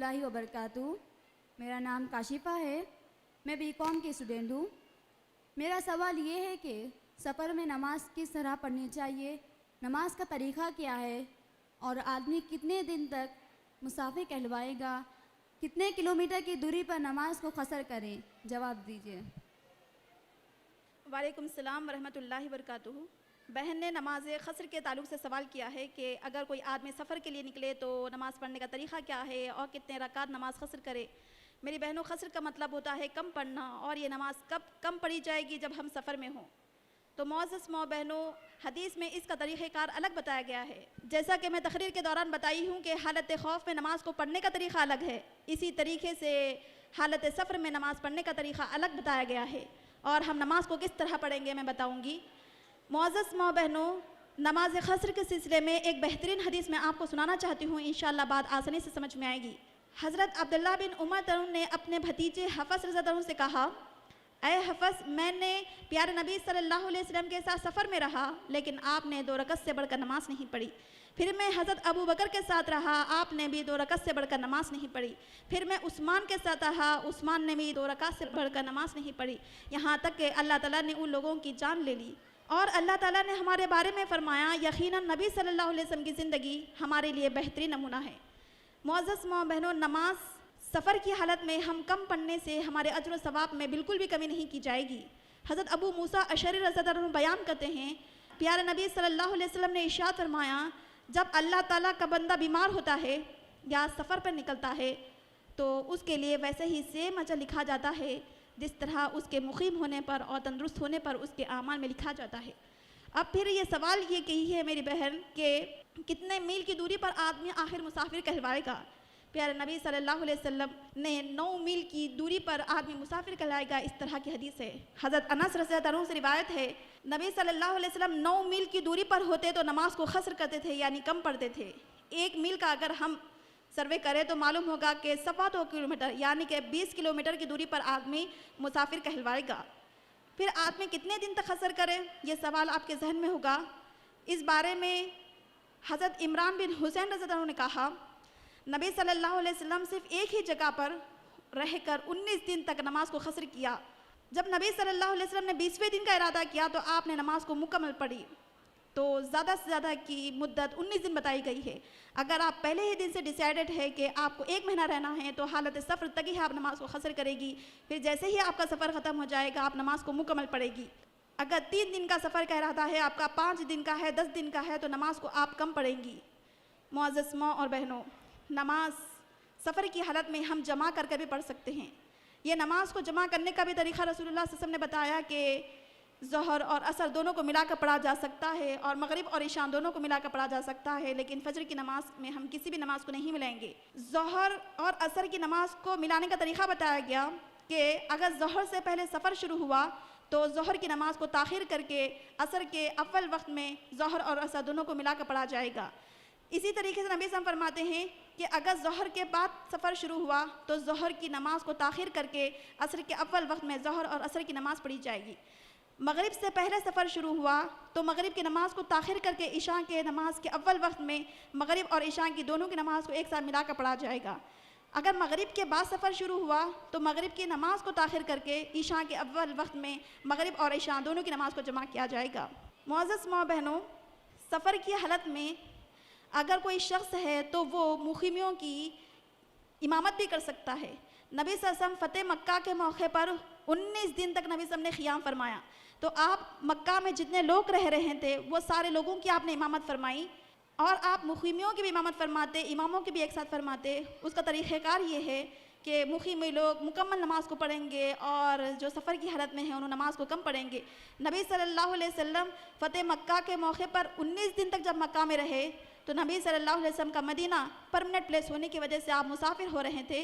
रहमतुल्लाहि व बरकातहू। मेरा नाम काशिफा है, मैं बीकॉम की स्टूडेंट हूँ। मेरा सवाल ये है कि सफ़र में नमाज किस तरह पढ़नी चाहिए, नमाज का तरीक़ा क्या है और आदमी कितने दिन तक मुसाफिर कहलवाएगा, कितने किलोमीटर की दूरी पर नमाज को क़सर करें, जवाब दीजिए। वालेकुम सलाम वरहमतुल्लाहि वबरकातुहू। बहन ने नमाज क़स्र के ताल्लुक़ से सवाल किया है कि अगर कोई आदमी सफ़र के लिए निकले तो नमाज़ पढ़ने का तरीक़ा क्या है और कितने रकात नमाज क़स्र करे। मेरी बहनों, क़स्र का मतलब होता है कम पढ़ना, और ये नमाज कब कम पढ़ी जाएगी, जब हम सफ़र में हों। तो मोअज़्ज़ज़ माँ बहनों, हदीस में इसका तरीक़ाकार अलग बताया गया है। जैसा कि मैं तकरीर के दौरान बताई हूँ कि हालत खौफ में नमाज को पढ़ने का तरीक़ा अलग है, इसी तरीके से हालत सफ़र में नमाज़ पढ़ने का तरीक़ा अलग बताया गया है। और हम नमाज को किस तरह पढ़ेंगे मैं बताऊँगी। मोअज़्ज़ज़ माँ बहनों, नमाज क़स्र के सिलसिले में एक बेहतरीन हदीस मैं आपको सुनाना चाहती हूँ, इंशाअल्लाह बात आसानी से समझ में आएगी। हज़रत अब्दुल्लाह बिन उमर ने अपने भतीजे हफ़स रज़ियल्लाहु अन्हु से कहा, ऐ हफ़स, मैंने प्यारे नबी सल्लल्लाहु अलैहि वसल्लम के साथ सफ़र में रहा, लेकिन आपने 2 रकअत से बढ़कर नमाज नहीं पढ़ी। फिर मैं हज़रत अबू बकर के साथ रहा, आपने भी 2 रकअत से बढ़कर नमाज नहीं पढ़ी। फिर मैं उस्मान के साथ रहा, उस्मान ने भी 2 रकात से बढ़कर नमाज नहीं पढ़ी, यहाँ तक कि अल्लाह ताला ने उन लोगों की जान ले ली। और अल्लाह ताला ने हमारे बारे में फ़रमाया, यकीनन नबी सल्लल्लाहु अलैहि वसल्लम की ज़िंदगी हमारे लिए बेहतरीन नमूना है। मोअज़्ज़ज़ माँ बहनों, नमाज सफ़र की हालत में हम कम पढ़ने से हमारे अज्र व सवाब में बिल्कुल भी कमी नहीं की जाएगी। हज़रत अबू मूसा अशअरी रज़ियल्लाहु अन्हु बयान करते हैं, प्यारे नबी सल्लल्लाहु अलैहि वसल्लम ने इरशाद फरमाया, जब अल्लाह ताला का बंदा बीमार होता है या सफ़र पर निकलता है तो उसके लिए वैसे ही सेम अजर लिखा जाता है जिस तरह उसके मुक़ीम होने पर और तंदुरुस्त होने पर उसके आमाल में लिखा जाता है। अब फिर ये सवाल ये कही है मेरी बहन कि कितने मील की दूरी पर आदमी आखिर मुसाफिर कहलवाएगा। प्यारे नबी सल्लल्लाहु अलैहि वसल्लम ने 9 मील की दूरी पर आदमी मुसाफिर कहलाएगा, इस तरह की हदीस है। हज़रत अनस रज़ियल्लाहु अन्हु से रिवायत है, नबी सल्लल्लाहु अलैहि वसल्लम 9 मील की दूरी पर होते तो नमाज को क़स्र करते थे, यानी कम पढ़ते थे। 1 मील का अगर हम सर्वे करें तो मालूम होगा कि 2.25 किलोमीटर यानी कि 20 किलोमीटर की दूरी पर आदमी मुसाफिर कहलवाएगा। फिर आदमी कितने दिन तक क़स्र करे, ये सवाल आपके जहन में होगा। इस बारे में हज़रत इमरान बिन हुसैन रज़ियल्लाहु अन्हु ने कहा, नबी सल्लल्लाहु अलैहि वसल्लम सिर्फ एक ही जगह पर रहकर 19 दिन तक नमाज को क़स्र किया। जब नबी सल्लल्लाहु अलैहि वसल्लम ने 20वें दिन का इरादा किया तो आपने नमाज को मुकम्मल पढ़ी, तो ज़्यादा से ज़्यादा की मुद्दत 19 दिन बताई गई है। अगर आप पहले ही दिन से डिसाइडेड है कि आपको 1 महीना रहना है तो हालत सफ़र तक ही आप नमाज को क़स्र करेगी। फिर जैसे ही आपका सफ़र ख़त्म हो जाएगा आप नमाज को मुकम्मल पढ़ेगी। अगर 3 दिन का सफ़र कह रहा है, आपका 5 दिन का है, 10 दिन का है, तो नमाज को आप कम पढ़ेंगी। मुअज़्ज़ज़ माँ और बहनों, नमाज सफ़र की हालत में हम जमा करके भी पढ़ सकते हैं। ये नमाज को जमा करने का भी तरीक़ा रसूलुल्लाह सल्लल्लाहु अलैहि वसल्लम ने बताया कि ज़ोहर और असर दोनों को मिलाकर पढ़ा जा सकता है और मगरिब और इशा दोनों को मिलाकर पढ़ा जा सकता है, लेकिन फजर की नमाज में हम किसी भी नमाज को नहीं मिलाएंगे। ज़ोहर और असर की नमाज को मिलाने का तरीक़ा बताया गया कि अगर ज़ोहर से पहले सफ़र शुरू हुआ तो ज़ोहर की नमाज को ताख़िर करके असर के अव्वल वक्त में ज़ोहर और असर दोनों को मिलाकर पढ़ा जाएगा। इसी तरीके से नबी सल्लल्लाहु अलैहि वसल्लम फरमाते हैं कि अगर ज़ोहर के बाद सफ़र शुरू हुआ तो ज़ोहर की नमाज को ताख़िर करके असर के अव्वल वक्त में ज़ोहर और असर की नमाज़ पढ़ी जाएगी। मगरिब से पहले सफ़र शुरू हुआ तो मगरिब की नमाज़ को ताख़िर करके इशा के नमाज के अव्वल वक्त में मगरिब और इशा की दोनों की नमाज़ को एक साथ मिलाकर पढ़ा जाएगा। अगर मगरिब के बाद सफ़र शुरू हुआ तो मगरिब की नमाज़ को ताख़िर करके इशा के अव्वल वक्त में मगरिब और इशा दोनों की नमाज़ को जमा किया जाएगा। मुअज़्ज़ज़ माँ बहनों, सफ़र की हालत में अगर कोई शख्स है तो वो मुक़ीमियों की इमामत भी कर सकता है। नबी सल्लल्लाहु अलैहि वसल्लम फ़तेह मक्का के मौके पर 19 दिन तक नबी सल्लल्लाहु अलैहि वसल्लम ने क़ियाम फरमाया, तो आप मक्का में जितने लोग रह रहे थे वो सारे लोगों की आपने इमामत फरमाई और आप मुक़ीमियों की भी इमामत फरमाते, इमामों की भी एक साथ फरमाते। उसका तरीक़ाकार ये है कि मुक़ीमी लोग मुकम्मल नमाज को पढ़ेंगे और जो सफ़र की हालत में है उन्होंने नमाज को कम पढ़ेंगे। नबी सल्लल्लाहु अलैहि वसल्लम फ़तेह मक्का के मौके पर 19 दिन तक जब मक्का में रहे तो नबी सल्लल्लाहु अलैहि वसल्लम का मदीना परमानेंट प्लेस होने की वजह से आप मुसाफिर हो रहे थे।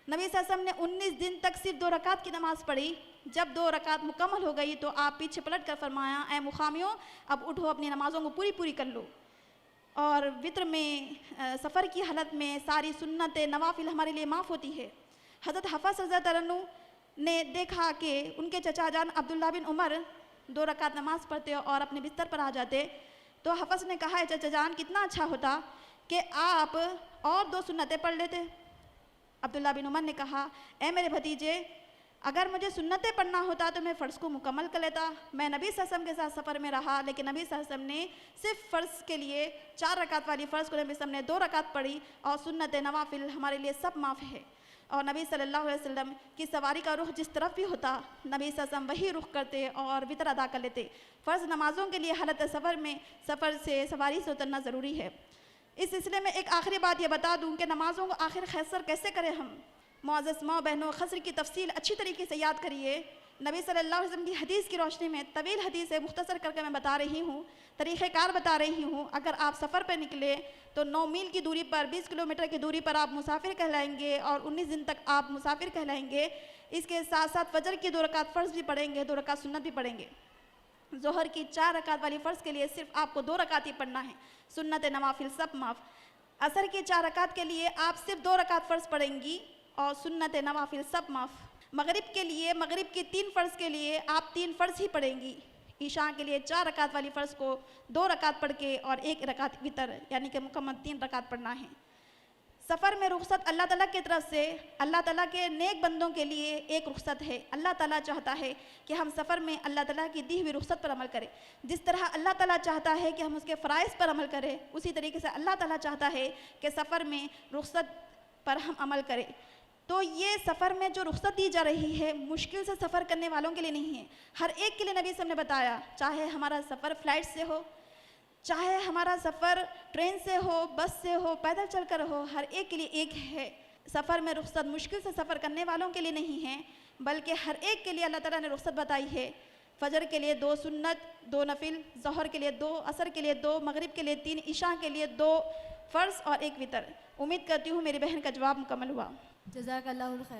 नबी सल्लल्लाहु अलैहि वसल्लम ने 19 दिन तक सिर्फ 2 रकात की नमाज़ पढ़ी। जब 2 रकात मुकम्मल हो गई तो आप पीछे पलट कर फरमाया, ऐ मुक़ामियों, अब उठो अपनी नमाज़ों को पूरी कर लो। और वित्र में सफ़र की हालत में सारी सुन्नत नवाफिल हमारे लिए माफ़ होती है। हज़रत हफ़स रज़ियल्लाहु अन्हु ने देखा कि उनके चचा जान अब्दुल्लाह बिन उमर 2 रकात नमाज़ पढ़ते और अपने बिस्तर पर आ जाते, तो हफ़स ने कहा, चचा जान कितना अच्छा होता कि आप और 2 सुन्नतें पढ़ लेते। عبداللہ بن عمر نے کہا اے میرے بھتیجے اگر مجھے سنتیں پڑھنا ہوتا تو میں فرض کو مکمل کر لیتا. میں نبی صلی اللہ علیہ وسلم کے ساتھ سفر میں رہا لیکن نبی صلی اللہ علیہ وسلم نے صرف فرض کے لیے 4 رکعت والی فرض کو نبی صلی اللہ علیہ وسلم نے 2 رکعت پڑھی اور سنت نوافل ہمارے لیے سب معاف ہے. اور نبی صلی اللہ علیہ وسلم کی سواری کا رخ جس طرف بھی ہوتا نبی صلی اللہ علیہ وسلم وہی رخ کرتے اور وطر ادا کر لیتے. فرض نمازوں کے لیے حالت سفر میں سواری سے اترنا ضروری ہے. اس سلسلے میں ایک آخری بات یہ بتا دوں کہ نمازوں کو آخر خیسر کیسے کریں ہم. معزز ماں بہنوں قصر کی تفصیل اچھی طریقے سے یاد کریے. نبی صلی اللہ علیہ وسلم کی حدیث کی روشنی میں طویل حدیث ہے مختصر کر کے میں بتا رہی ہوں, طریقہ کار بتا رہی ہوں. اگر آپ سفر پہ نکلے تو 9 میل کی دوری پر 20 کلومیٹر کی دوری پر آپ مسافر کہلائیں گے اور 19 دن تک آپ مسافر کہلائیں گے. اس کے ساتھ ساتھ فجر کی 2 رکعت فرض بھی پڑھیں گے, 2 رکعت سنت بھی پڑھیں گے. ظہر کی 4 رکعت والی فرض کے لیے صرف آپ کو 2 رکعت ہی پڑھنا ہے, سنت نوافل سب معاف. عصر کی 4 رکعت کے لیے آپ صرف 2 رکعت فرض پڑھیں گی اور سنت نوافل سب معاف. مغرب کے لیے مغرب کی 3 فرض کے لیے آپ 3 فرض ہی پڑھیں گی. عشاء کے لیے 4 رکعت والی فرض کو 2 رکعت پڑھ کے اور 1 رکعت وتر یعنی کہ مکمل 3 رکعت پڑھنا ہے. سفر میں رخصت اللہ تعالیٰ کی طرف سے اللہ تعالیٰ کے نیک بندوں کے لیے ایک رخصت ہے. اللہ تعالیٰ چاہتا ہے کہ ہم سفر میں اللہ تعالیٰ کی دی ہوئی رخصت پر عمل کریں. جس طرح اللہ تعالیٰ چاہتا ہے کہ ہم اس کے فرائض پر عمل کریں اسی طریقے سے اللہ تعالیٰ چاہتا ہے کہ سفر میں رخصت پر ہم عمل کریں. تو یہ سفر میں جو رخصت دی جا رہی ہے مشکل سے سفر کرنے والوں کے لیے نہیں ہے, ہر ایک کے لیے نبی صلی اللہ علیہ وسلم نے بتایا. چاہے ہمارا سفر فلائٹ سے ہو, چاہے ہمارا سفر ٹرین سے ہو, بس سے ہو, پیدل چل کر ہو, ہر ایک کے لیے ایک ہے. سفر میں رخصت مشکل سے سفر کرنے والوں کے لیے نہیں ہے بلکہ ہر ایک کے لیے اللہ تعالیٰ نے رخصت بتائی ہے. فجر کے لیے 2 سنت, 2 نفل, ظہر کے لیے 2, عصر کے لیے 2, مغرب کے لیے 3, عشاء کے لیے 2 فرض اور 1 وتر. امید کرتی ہوں میری بہن کا جواب مکمل ہوا. جزاک اللہ الخیر.